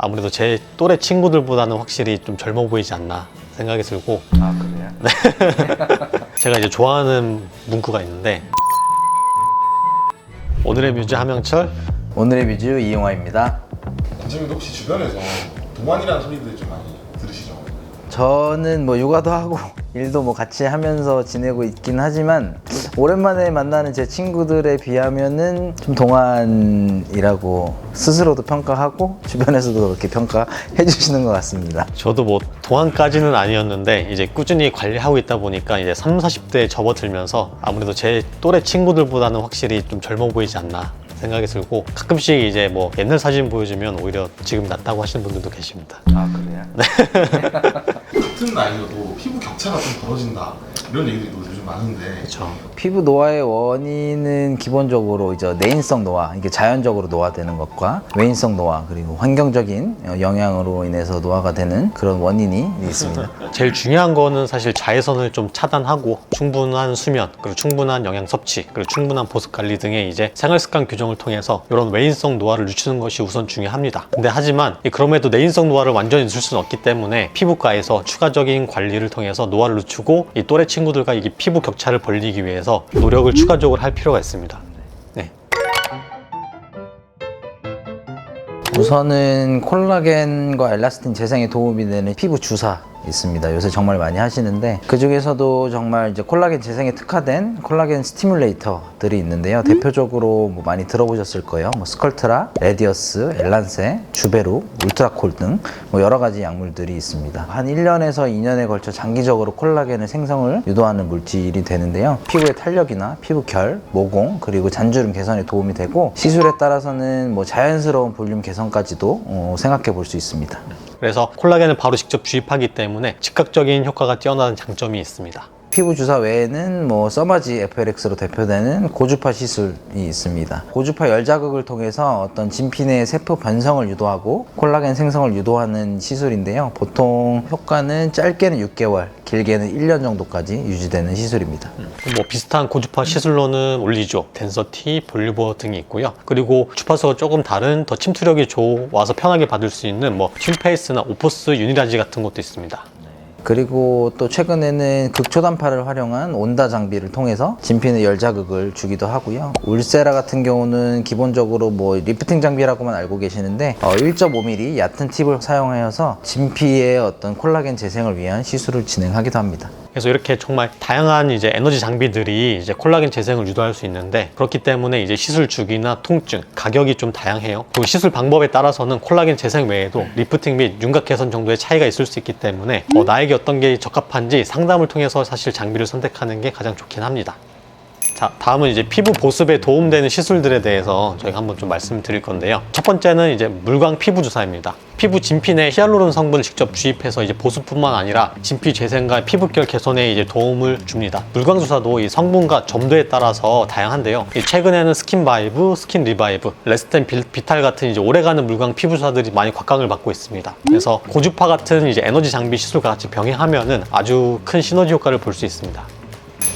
아무래도 제 또래 친구들보다는 확실히 좀 젊어 보이지 않나 생각이 들고. 아, 그래요? 제가 이제 좋아하는 문구가 있는데, 오늘의 뮤즈 함영철, 오늘의 뮤즈 이용화입니다. 원장님도 혹시 주변에서 동안이라는 소리들 좀 많이 들으시죠? 저는 뭐 육아도 하고 일도 뭐 같이 하면서 지내고 있긴 하지만 오랜만에 만나는 제 친구들에 비하면은 좀 동안이라고 스스로도 평가하고 주변에서도 그렇게 평가해 주시는 것 같습니다. 저도 뭐 동안까지는 아니었는데 이제 꾸준히 관리하고 있다 보니까 이제 30, 40대에 접어들면서 아무래도 제 또래 친구들보다는 확실히 좀 젊어 보이지 않나 생각이 들고, 가끔씩 이제 뭐 옛날 사진 보여주면 오히려 지금 낫다고 하시는 분들도 계십니다. 아, 그래요? 같은 나이여도 피부 격차가 좀 벌어진다 이런 얘기들도 요즘 많은데 그렇죠. 피부 노화의 원인은 기본적으로 이제 내인성 노화, 이게 자연적으로 노화되는 것과 외인성 노화, 그리고 환경적인 영향으로 인해서 노화가 되는 그런 원인이 있습니다. 제일 중요한 거는 사실 자외선을 좀 차단하고 충분한 수면, 그리고 충분한 영양 섭취, 그리고 충분한 보습 관리 등의 이제 생활 습관 규정을 통해서 이런 외인성 노화를 늦추는 것이 우선 중요합니다. 근데 하지만 그럼에도 내인성 노화를 완전히 늦출 수는 없기 때문에 피부과에서 추가적인 관리를 통해서 노화를 늦추고 이 또래 친구들과 이게 피부 격차를 벌리기 위해서 노력을 추가적으로 할 필요가 있습니다. 네. 우선은 콜라겐과 엘라스틴 재생에 도움이 되는 피부 주사 있습니다. 요새 정말 많이 하시는데 그 중에서도 정말 이제 콜라겐 재생에 특화된 콜라겐 스티뮬레이터들이 있는데요. 대표적으로 뭐 많이 들어보셨을 거예요. 뭐 스컬트라, 레디어스, 엘란세, 주베루, 울트라콜 등 뭐 여러 가지 약물들이 있습니다. 한 1년에서 2년에 걸쳐 장기적으로 콜라겐을 생성을 유도하는 물질이 되는데요. 피부의 탄력이나 피부 결, 모공, 그리고 잔주름 개선에 도움이 되고 시술에 따라서는 뭐 자연스러운 볼륨 개선까지도 생각해 볼 수 있습니다. 그래서 콜라겐을 바로 직접 주입하기 때문에 즉각적인 효과가 뛰어나는 장점이 있습니다. 피부 주사 외에는 뭐 써마지 FLX로 대표되는 고주파 시술이 있습니다. 고주파 열 자극을 통해서 어떤 진피 내 세포 변성을 유도하고 콜라겐 생성을 유도하는 시술인데요. 보통 효과는 짧게는 6개월, 길게는 1년 정도까지 유지되는 시술입니다. 뭐 비슷한 고주파 시술로는 올리조, 덴서티, 볼리버 등이 있고요. 그리고 주파수가 조금 다른 더 침투력이 좋아서 편하게 받을 수 있는 뭐 튠페이스나 오포스 유니라지 같은 것도 있습니다. 그리고 또 최근에는 극초단파를 활용한 온다 장비를 통해서 진피의 열 자극을 주기도 하고요. 울세라 같은 경우는 기본적으로 뭐 리프팅 장비라고만 알고 계시는데 1.5mm 얕은 팁을 사용하여서 진피의 어떤 콜라겐 재생을 위한 시술을 진행하기도 합니다. 그래서 이렇게 정말 다양한 이제 에너지 장비들이 이제 콜라겐 재생을 유도할 수 있는데, 그렇기 때문에 이제 시술 주기나 통증, 가격이 좀 다양해요. 그리고 시술 방법에 따라서는 콜라겐 재생 외에도 리프팅 및 윤곽 개선 정도의 차이가 있을 수 있기 때문에 나에게 어떤 게 적합한지 상담을 통해서 사실 장비를 선택하는 게 가장 좋긴 합니다. 자, 다음은 이제 피부 보습에 도움되는 시술들에 대해서 저희가 한번 좀 말씀드릴 건데요. 첫 번째는 이제 물광 피부 주사입니다. 피부 진피 내 히알루론 성분을 직접 주입해서 이제 보습뿐만 아니라 진피 재생과 피부결 개선에 이제 도움을 줍니다. 물광 주사도 이 성분과 점도에 따라서 다양한데요. 최근에는 스킨 바이브, 스킨 리바이브, 레스텐 비탈 같은 이제 오래가는 물광 피부 주사들이 많이 곽광을 받고 있습니다. 그래서 고주파 같은 이제 에너지 장비 시술과 같이 병행하면은 아주 큰 시너지 효과를 볼 수 있습니다.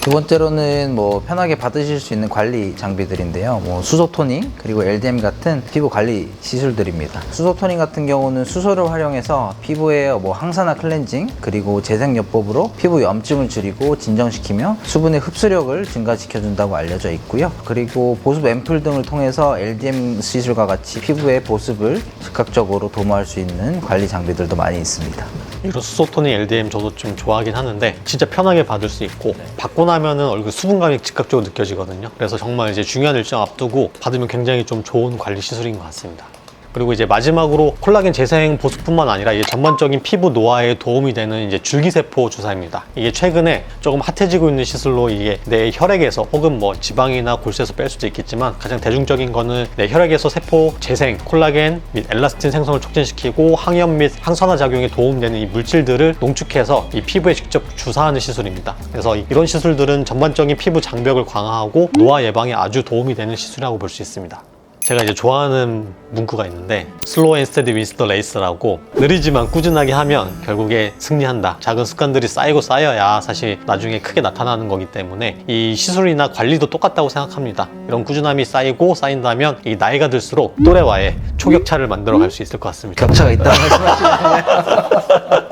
두 번째로는 뭐 편하게 받으실 수 있는 관리 장비들인데요. 뭐 수소 토닝, 그리고 LDM 같은 피부 관리 시술들입니다. 수소 토닝 같은 경우는 수소를 활용해서 피부의 뭐 항산화 클렌징, 그리고 재생요법으로 피부 염증을 줄이고 진정시키며 수분의 흡수력을 증가시켜준다고 알려져 있고요. 그리고 보습 앰플 등을 통해서 LDM 시술과 같이 피부의 보습을 즉각적으로 도모할 수 있는 관리 장비들도 많이 있습니다. 이런 수소토닝 LDM 저도 좀 좋아하긴 하는데 진짜 편하게 받을 수 있고 받고 나면은 얼굴 수분감이 즉각적으로 느껴지거든요. 그래서 정말 이제 중요한 일정 앞두고 받으면 굉장히 좀 좋은 관리 시술인 것 같습니다. 그리고 이제 마지막으로 콜라겐 재생 보습뿐만 아니라 이게 전반적인 피부 노화에 도움이 되는 이제 줄기세포 주사입니다. 이게 최근에 조금 핫해지고 있는 시술로 이게 내 혈액에서 혹은 뭐 지방이나 골수에서 뺄 수도 있겠지만 가장 대중적인 거는 내 혈액에서 세포 재생, 콜라겐 및 엘라스틴 생성을 촉진시키고 항염 및 항산화 작용에 도움되는 이 물질들을 농축해서 이 피부에 직접 주사하는 시술입니다. 그래서 이런 시술들은 전반적인 피부 장벽을 강화하고 노화 예방에 아주 도움이 되는 시술이라고 볼 수 있습니다. 제가 이제 좋아하는 문구가 있는데 Slow and steady wins the race라고, 느리지만 꾸준하게 하면 결국에 승리한다. 작은 습관들이 쌓이고 쌓여야 사실 나중에 크게 나타나는 거기 때문에 이 시술이나 관리도 똑같다고 생각합니다. 이런 꾸준함이 쌓이고 쌓인다면 이 나이가 들수록 또래와의 초격차를 만들어 갈 수 있을 것 같습니다. 격차가 있다고 말씀하시는 거예요?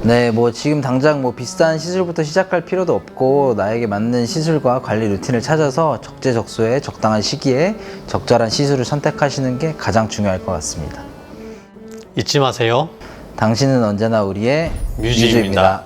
네, 뭐 지금 당장 뭐 비싼 시술부터 시작할 필요도 없고 나에게 맞는 시술과 관리 루틴을 찾아서 적재적소에 적당한 시기에 적절한 시술을 선택하시는 게 가장 중요할 것 같습니다. 잊지 마세요. 당신은 언제나 우리의 뮤즈입니다. 뮤즈입니다.